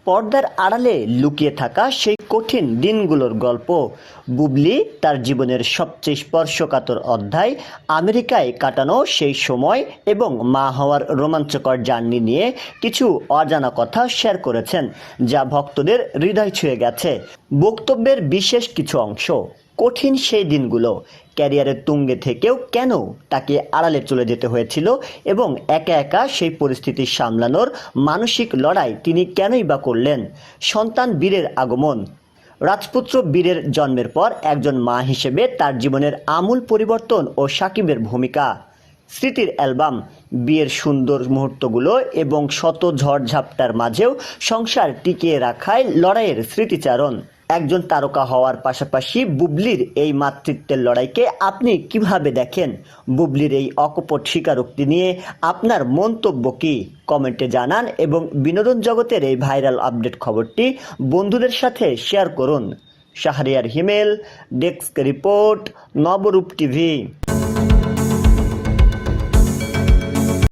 পর্দার আড়ালে লুকিয়ে থাকা সেই কঠিন দিনগুলোর গল্প। বুবলি তার জীবনের সবচেয়ে স্পর্শকাতর অধ্যায়, আমেরিকায় কাটানো সেই সময় এবং মা হওয়ার রোমাঞ্চকর জার্নি নিয়ে কিছু অজানা কথা শেয়ার করেছেন, যা ভক্তদের হৃদয় ছুঁয়ে গেছে। বক্তব্যের বিশেষ কিছু অংশ। কঠিন সেই দিনগুলো, ক্যারিয়ারের তুঙ্গে থেকেও কেন তাকে আড়ালে চলে যেতে হয়েছিল এবং একা একা সেই পরিস্থিতি সামলানোর মানসিক লড়াই তিনি কেনই বা করলেন। সন্তান বীরের আগমন। রাজপুত্র বীরের জন্মের পর একজন মা হিসেবে তার জীবনের আমূল পরিবর্তন ও সাকিবের ভূমিকা। স্মৃতির অ্যালবাম। বিয়ের সুন্দর মুহূর্তগুলো এবং শত ঝড়ঝাপটার মাঝেও সংসার টিকিয়ে রাখায় লড়াইয়ের স্মৃতিচারণ। একজন তারকা হওয়ার পাশাপাশি বুবলির এই মাতৃত্বের লড়াইকে আপনি কিভাবে দেখেন? বুবলির এই অকপট স্বীকারোক্তি নিয়ে আপনার মন্তব্য কি? কমেন্টে জানান এবং বিনোদন জগতের এই ভাইরাল আপডেট খবরটি বন্ধুদের সাথে শেয়ার করুন। শাহরিয়ার হিমেল, ডেস্ক রিপোর্ট, নবরূপ টিভি।